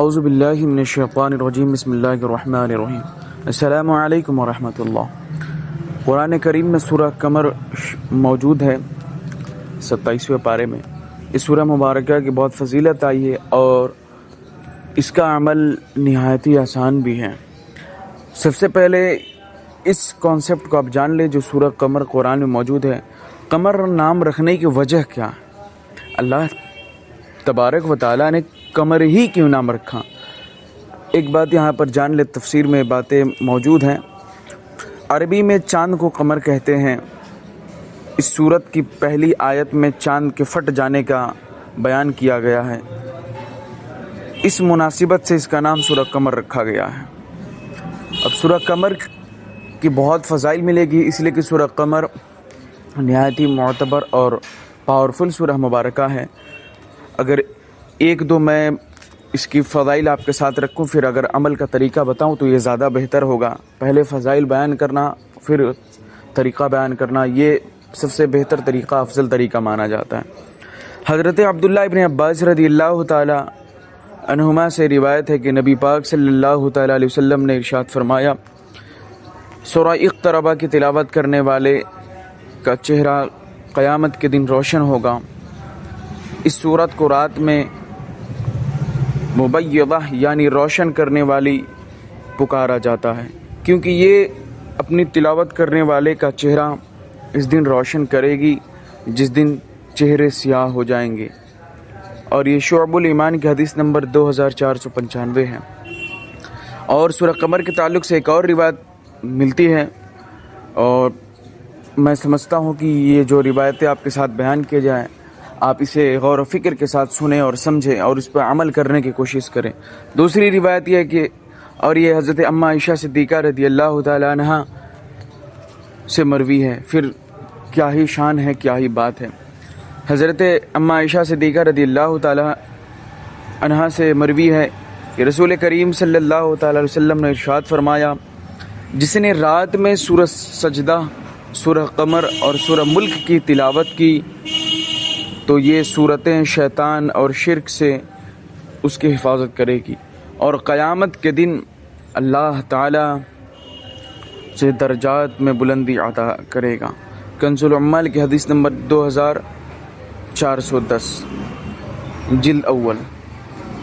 اعوذ باللہ من الشیطان الرجیم بسم اللہ الرحمن الرحیم السلام علیکم ورحمۃ اللہ۔ قرآن کریم میں سورہ قمر موجود ہے 27ویں پارے میں۔ اس سورہ مبارکہ کی بہت فضیلت آئی ہے اور اس کا عمل نہایت ہی آسان بھی ہے۔ سب سے پہلے اس کانسیپٹ کو آپ جان لیں جو سورہ قمر قرآن میں موجود ہے۔ قمر نام رکھنے کی وجہ کیا؟ اللہ تبارک و تعالیٰ نے قمر ہی کیوں نام رکھا؟ ایک بات یہاں پر جان لے، تفسیر میں باتیں موجود ہیں۔ عربی میں چاند کو قمر کہتے ہیں۔ اس سورت کی پہلی آیت میں چاند کے پھٹ جانے کا بیان کیا گیا ہے، اس مناسبت سے اس کا نام سورہ قمر رکھا گیا ہے۔ اب سورہ قمر کی بہت فضائل ملے گی، اس لیے کہ سورہ قمر نہایت ہی معتبر اور پاورفل سورہ مبارکہ ہے۔ اگر ایک دو میں اس کی فضائل آپ کے ساتھ رکھوں، پھر اگر عمل کا طریقہ بتاؤں تو یہ زیادہ بہتر ہوگا۔ پہلے فضائل بیان کرنا پھر طریقہ بیان کرنا، یہ سب سے بہتر طریقہ، افضل طریقہ مانا جاتا ہے۔ حضرت عبداللہ ابن عباس رضی اللہ تعالی عنہما سے روایت ہے کہ نبی پاک صلی اللہ تعالی علیہ وسلم نے ارشاد فرمایا، سورہ اقتربہ کی تلاوت کرنے والے کا چہرہ قیامت کے دن روشن ہوگا۔ اس سورت کو رات میں مبیضہ یعنی روشن کرنے والی پکارا جاتا ہے، کیونکہ یہ اپنی تلاوت کرنے والے کا چہرہ اس دن روشن کرے گی جس دن چہرے سیاہ ہو جائیں گے، اور یہ شعب الایمان کی حدیث نمبر 2495 ہے۔ اور سورہ قمر کے تعلق سے ایک اور روایت ملتی ہے، اور میں سمجھتا ہوں کہ یہ جو روایتیں آپ کے ساتھ بیان کیے جائیں، آپ اسے غور و فکر کے ساتھ سنیں اور سمجھیں اور اس پر عمل کرنے کی کوشش کریں۔ دوسری روایت یہ ہے کہ اور یہ حضرت اماں عائشہ صدیقہ رضی اللہ تعالی عنہا سے مروی ہے۔ پھر کیا ہی شان ہے، کیا ہی بات ہے۔ حضرت اماں عائشہ صدیقہ رضی اللہ تعالی عنہا سے مروی ہے کہ رسول کریم صلی اللہ تعالی علیہ وسلم نے ارشاد فرمایا، جس نے رات میں سورہ سجدہ، سورہ قمر اور سورہ ملک کی تلاوت کی تو یہ صورتیں شیطان اور شرک سے اس کی حفاظت کرے گی، اور قیامت کے دن اللہ تعالی سے درجات میں بلندی عطا کرے گا۔ کنز العمال کی حدیث نمبر 2410 جلد اول۔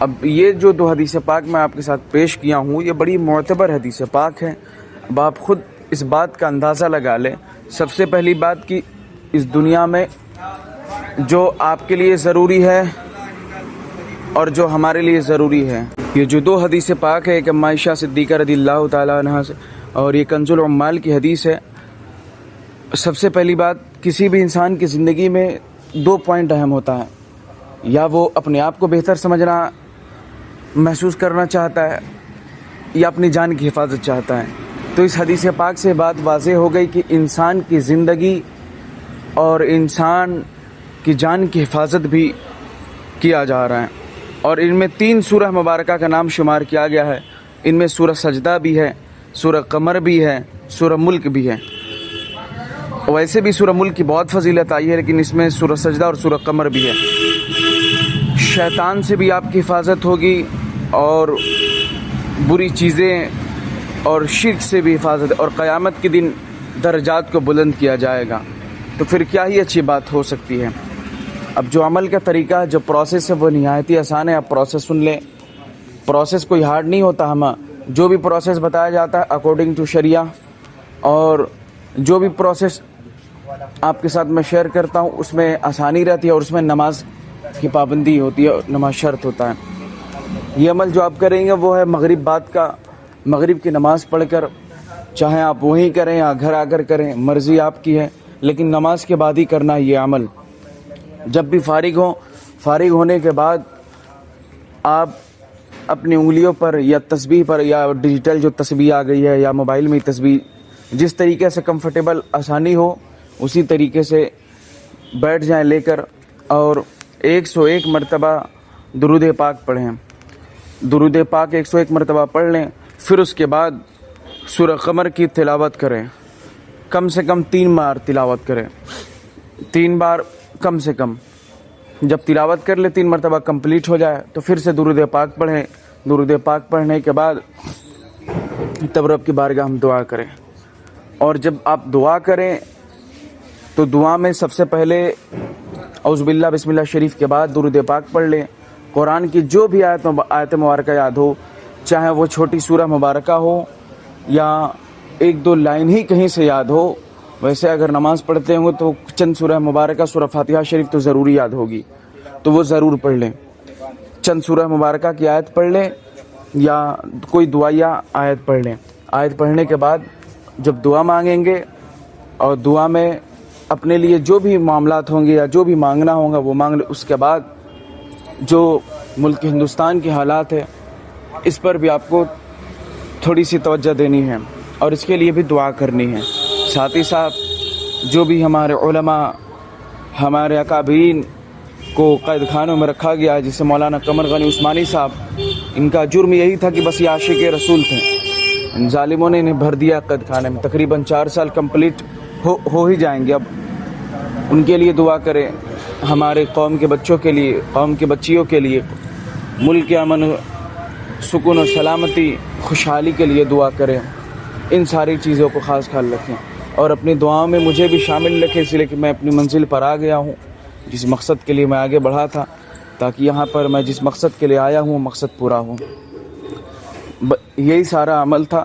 اب یہ جو دو حدیث پاک میں آپ کے ساتھ پیش کیا ہوں، یہ بڑی معتبر حدیث پاک ہے۔ اب آپ خود اس بات کا اندازہ لگا لیں۔ سب سے پہلی بات کہ اس دنیا میں جو آپ کے لیے ضروری ہے اور جو ہمارے لیے ضروری ہے، یہ جو دو حدیث پاک ہے، ایک اماں عائشہ صدیقہ رضی اللہ تعالی عنہا سے اور یہ کنز العمال کی حدیث ہے۔ سب سے پہلی بات، کسی بھی انسان کی زندگی میں دو پوائنٹ اہم ہوتا ہے، یا وہ اپنے آپ کو بہتر سمجھنا محسوس کرنا چاہتا ہے یا اپنی جان کی حفاظت چاہتا ہے۔ تو اس حدیث پاک سے بات واضح ہو گئی کہ انسان کی زندگی اور انسان کی جان کی حفاظت بھی کیا جا رہا ہے، اور ان میں 3 سورہ مبارکہ کا نام شمار کیا گیا ہے۔ ان میں سورہ سجدہ بھی ہے، سورہ قمر بھی ہے، سورہ ملک بھی ہے۔ ویسے بھی سورہ ملک کی بہت فضیلت آئی ہے، لیکن اس میں سورہ سجدہ اور سورہ قمر بھی ہے۔ شیطان سے بھی آپ کی حفاظت ہوگی اور بری چیزیں اور شرک سے بھی حفاظت، اور قیامت کے دن درجات کو بلند کیا جائے گا۔ تو پھر کیا ہی اچھی بات ہو سکتی ہے۔ اب جو عمل کا طریقہ، جو پروسیس ہے، وہ نہایت ہی آسان ہے۔ آپ پروسیس سن لیں، پروسیس کوئی ہارڈ نہیں ہوتا۔ ہم جو بھی پروسیس بتایا جاتا ہے اکارڈنگ ٹو شریعہ، اور جو بھی پروسیس آپ کے ساتھ میں شیئر کرتا ہوں اس میں آسانی رہتی ہے، اور اس میں نماز کی پابندی ہوتی ہے، نماز شرط ہوتا ہے۔ یہ عمل جو آپ کریں گے وہ ہے مغرب بعد کا، مغرب کی نماز پڑھ کر، چاہے آپ وہیں کریں یا گھر آ کر کریں، مرضی آپ کی ہے، لیکن نماز کے بعد ہی کرنا ہے یہ عمل۔ جب بھی فارغ ہونے کے بعد آپ اپنی انگلیوں پر یا تسبیح پر، یا ڈیجیٹل جو تسبیح آ گئی ہے یا موبائل میں تسبیح، جس طریقے سے کمفرٹیبل آسانی ہو اسی طریقے سے بیٹھ جائیں لے کر، اور 101 مرتبہ درود پاک پڑھیں۔ درود پاک 101 مرتبہ پڑھ لیں، پھر اس کے بعد سورہ قمر کی تلاوت کریں۔ کم سے کم 3 بار تلاوت کریں، 3 بار کم سے کم۔ جب تلاوت کر لیں 3 مرتبہ کمپلیٹ ہو جائے تو پھر سے درود پاک پڑھیں، درود پاک پڑھنے کے بعد تب رب کی بارگاہ ہم دعا کریں. اور جب آپ دعا کریں تو دعا میں سب سے پہلے اعوذ باللہ بسم اللہ شریف کے بعد درود پاک پڑھ لیں. قرآن کی جو بھی آیت مبارکہ یاد ہو، چاہے وہ چھوٹی سورہ مبارکہ ہو یا ایک دو لائن ہی کہیں سے یاد ہو. ویسے اگر نماز پڑھتے ہوں تو چند سورہ مبارکہ، سورہ فاتحہ شریف تو ضروری یاد ہوگی، تو وہ ضرور پڑھ لیں. چند سورہ مبارکہ کی آیت پڑھ لیں یا کوئی دعائیہ آیت پڑھ لیں. آیت پڑھنے کے بعد جب دعا مانگیں گے اور دعا میں اپنے لیے جو بھی معاملات ہوں گے یا جو بھی مانگنا ہوگا وہ مانگ لیں. اس کے بعد جو ملک ہندوستان کے حالات ہے اس پر بھی آپ کو تھوڑی سی توجہ دینی ہے اور اس کے لیے بھی دعا کرنی ہے. ساتھ ہی ساتھ جو بھی ہمارے علماء، ہمارے اکابرین کو قید خانوں میں رکھا گیا ہے، جیسے مولانا قمر غنی عثمانی صاحب، ان کا جرم یہی تھا کہ بس یہ عاشق رسول تھے. ان ظالموں نے انہیں بھر دیا قید خانے میں. تقریباً 4 سال کمپلیٹ ہو ہی جائیں گے. اب ان کے لیے دعا کریں، ہمارے قوم کے بچوں کے لیے، قوم کے بچیوں کے لیے، ملک کے امن، سکون و سلامتی، خوشحالی کے لیے دعا کریں. ان ساری چیزوں کو خاص خیال رکھیں اور اپنی دعاؤں میں مجھے بھی شامل رکھیں، اس لیے کہ میں اپنی منزل پر آ گیا ہوں، جس مقصد کے لیے میں آگے بڑھا تھا، تاکہ یہاں پر میں جس مقصد کے لیے آیا ہوں وہ مقصد پورا ہو. یہی سارا عمل تھا.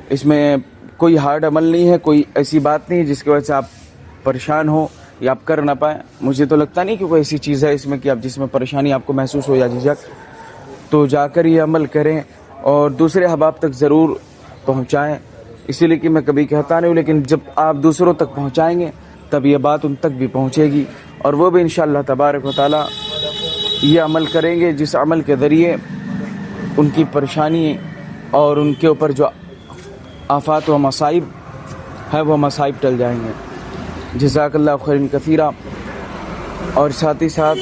اس میں کوئی ہارڈ عمل نہیں ہے، کوئی ایسی بات نہیں ہے جس کی وجہ سے آپ پریشان ہو یا آپ کر نہ پائیں. مجھے تو لگتا نہیں کہ کوئی ایسی چیز ہے اس میں کہ آپ جس میں پریشانی آپ کو محسوس ہو یا جھجک. تو جا کر یہ عمل کریں اور دوسرے احباب تک ضرور پہنچائیں. اسی لیے کہ میں کبھی کہتا نہیں ہوں، لیکن جب آپ دوسروں تک پہنچائیں گے تب یہ بات ان تک بھی پہنچے گی اور وہ بھی انشاءاللہ تبارک و تعالی یہ عمل کریں گے جس عمل کے ذریعے ان کی پریشانی اور ان کے اوپر جو آفات و مصائب ہے وہ مصائب ٹل جائیں گے. جزاک اللہ خیر کثیرہ. اور ساتھ ہی ساتھ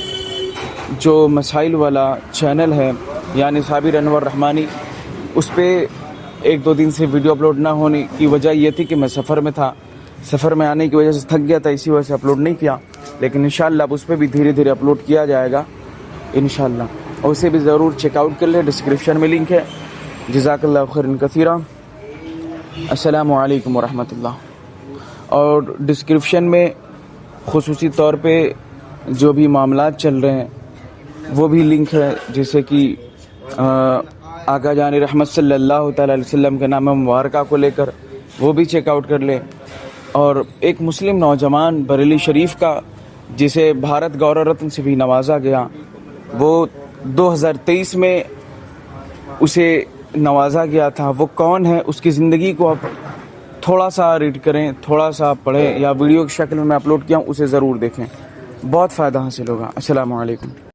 جو مسائل والا چینل ہے یعنی صابر انور رحمانی، اس پہ 1-2 دن سے ویڈیو اپلوڈ نہ ہونے کی وجہ یہ تھی کہ میں سفر میں تھا. سفر میں آنے کی وجہ سے تھک گیا تھا، اسی وجہ سے اپلوڈ نہیں کیا. لیکن انشاءاللہ اب اس پہ بھی دھیرے دھیرے اپلوڈ کیا جائے گا انشاءاللہ. اور اسے بھی ضرور چیک آؤٹ کر لیں، ڈسکرپشن میں لنک ہے. جزاک اللہ خیر کثیرہ. السلام علیکم ورحمۃ اللہ. اور ڈسکرپشن میں خصوصی طور پہ جو بھی معاملات چل رہے ہیں وہ بھی لنک ہے، جیسے کہ آقا جان رحمت صلی اللہ تعالی علیہ وسلم کے نام مبارکہ کو لے کر وہ بھی چیک آؤٹ کر لیں. اور ایک مسلم نوجوان بریلی شریف کا جسے بھارت گورو رتن سے بھی نوازا گیا، وہ 2023 میں اسے نوازا گیا تھا. وہ کون ہے، اس کی زندگی کو آپ تھوڑا سا ریڈ کریں، تھوڑا سا پڑھیں یا ویڈیو کی شکل میں اپلوڈ کیا ہوں اسے ضرور دیکھیں، بہت فائدہ حاصل ہوگا. السلام علیکم.